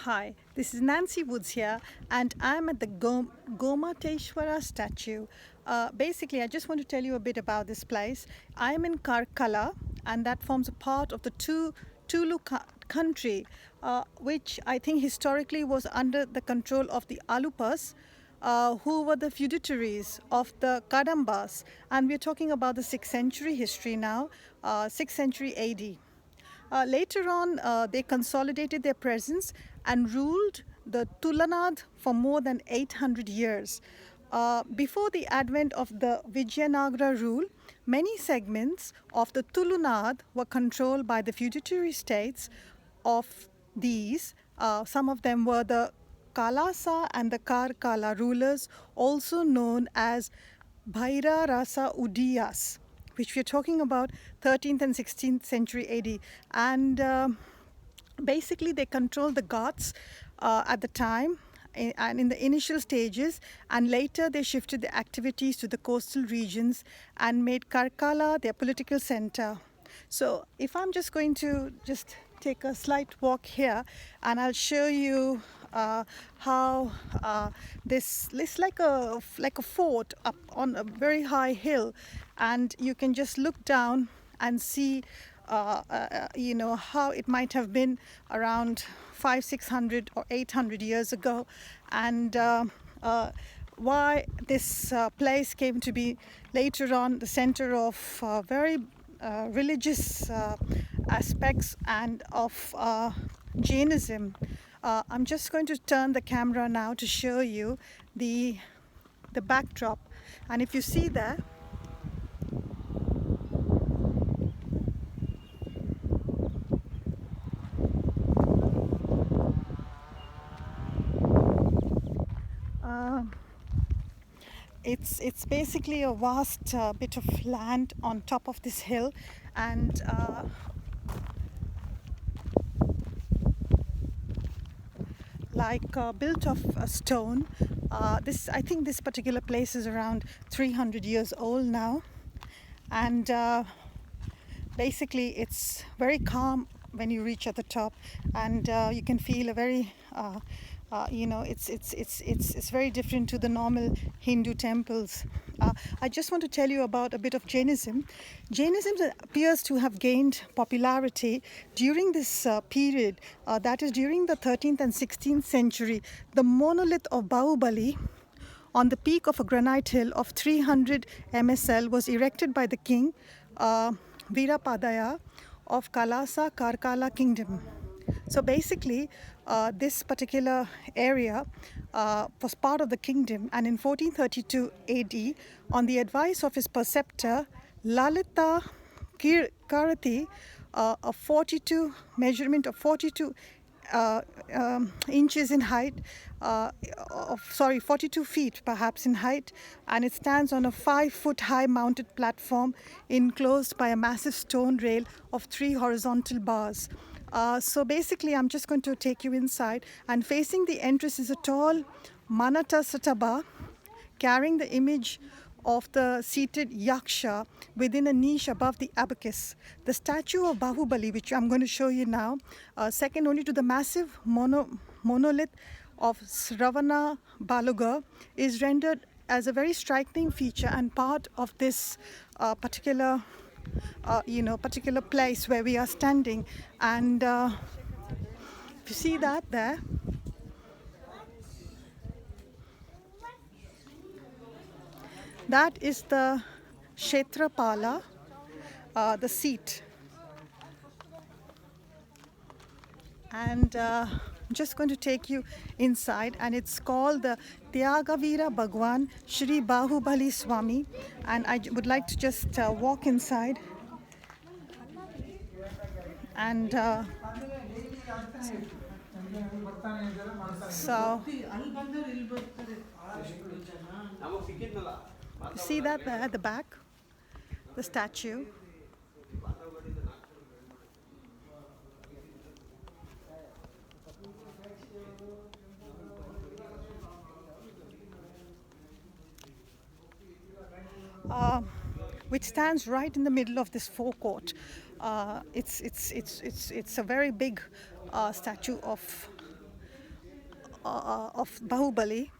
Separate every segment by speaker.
Speaker 1: Hi, this is Nancy Woods here, and I'm at the Gommateshwara statue. Basically, I just want to tell you a bit about this place. I'm in Karkala, and that forms a part of the Tulu country, which I think historically was under the control of the Alupas, who were the feudatories of the Kadambas. And we're talking about the 6th century history now, 6th century AD. Later on, they consolidated their presence and ruled the Tulanad for more than 800 years. Before the advent of the Vijayanagara rule, many segments of the Tulunad were controlled by the feudatory states of these. Some of them were the Kalasa and the Karkala rulers, also known as Bhaira Rasa Udiyas, which we're talking about 13th and 16th century AD. And basically, they controlled the Ghats at the time and in the initial stages, and later they shifted the activities to the coastal regions and made Karkala their political center. So if I'm just going to just take a slight walk here, and I'll show you how this is like a fort up on a very high hill, and you can just look down and see how it might have been around 500, 600 or 800 years ago, and why this place came to be later on the center of very religious aspects and of Jainism. I'm just going to turn the camera now to show you the backdrop, and if you see there, it's basically a vast bit of land on top of this hill, and built of stone. I think this particular place is around 300 years old now, and basically it's very calm when you reach at the top, and you can feel a very it's very different to the normal Hindu temples. I just want to tell you about a bit of Jainism. Jainism appears to have gained popularity during this period, that is during the 13th and 16th century. The monolith of Bahubali on the peak of a granite hill of 300 MSL was erected by the king Veerapadaya of Kalasa Karkala kingdom. So basically, this particular area was part of the kingdom, and in 1432 AD, on the advice of his preceptor Lalita Karati, a 42 inches in height, 42 feet perhaps in height, and it stands on a 5-foot high mounted platform enclosed by a massive stone rail of 3 horizontal bars. So basically, I'm just going to take you inside, and facing the entrance is a tall Manata Sataba carrying the image of the seated Yaksha within a niche above the abacus. The statue of Bahubali, which I'm going to show you now, second only to the massive monolith of Sravana Baluga, is rendered as a very striking feature and part of this particular place where we are standing. And if you see that there, that is the Kshetrapala, the seat. And I'm just going to take you inside, and it's called the Tyagavira Bhagwan Shri Bahubali Swami, and I would like to just walk inside, and so you see that there at the back, the statue. Which stands right in the middle of this forecourt. It's a very big statue of of Bahubali.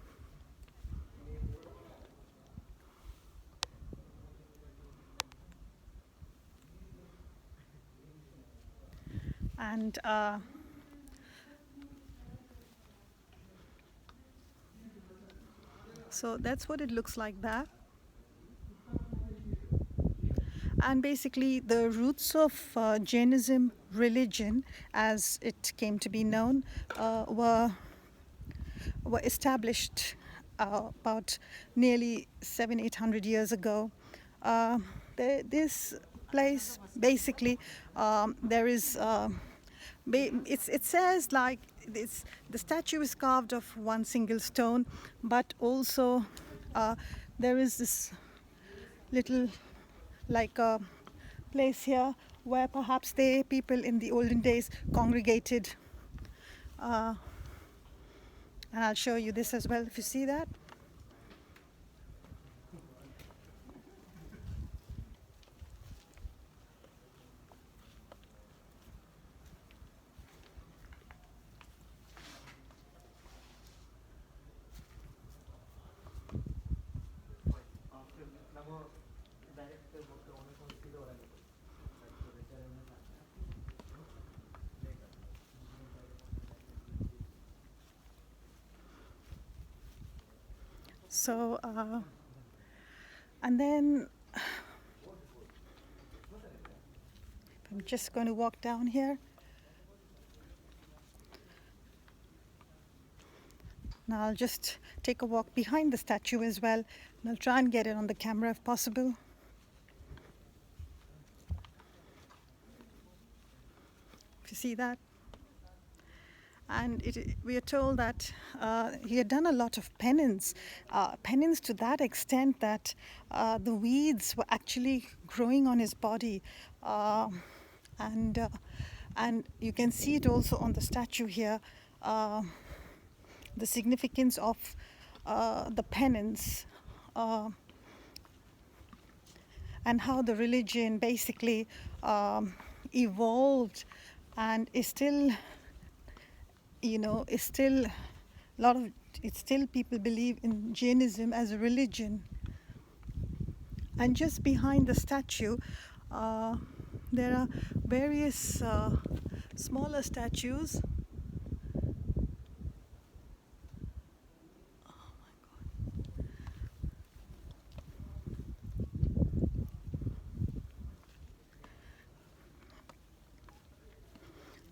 Speaker 1: And so that's what it looks like there. And basically, the roots of Jainism religion, as it came to be known, were established about nearly 700-800 years ago. Uh, this place basically there is. It says like this, the statue is carved of one single stone, but also there is this little like a place here where perhaps they people in the olden days congregated. Uh, and I'll show you this as well if you see that. So, and then I'm just going to walk down here. Now I'll just take a walk behind the statue as well, and I'll try and get it on the camera if possible. If you see that. And we are told that he had done a lot of penance, penance to that extent that the weeds were actually growing on his body. And, uh, and you can see it also on the statue here, the significance of the penance and how the religion basically evolved and is still, is still a lot of, it's still people believe in Jainism as a religion. And just behind the statue, there are various smaller statues.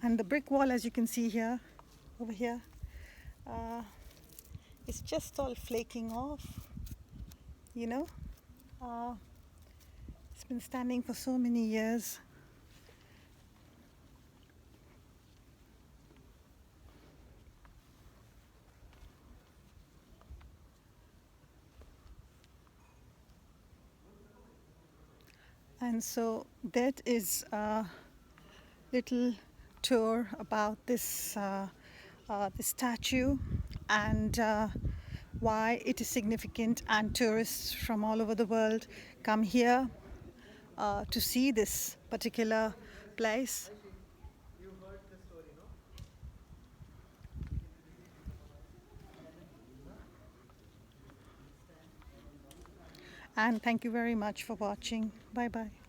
Speaker 1: And the brick wall, as you can see here, over here, it's just all flaking off, you know. It's been standing for so many years. And so that is a little tour about this this statue and why it is significant, and tourists from all over the world come here to see this particular place. And thank you very much for watching. Bye bye.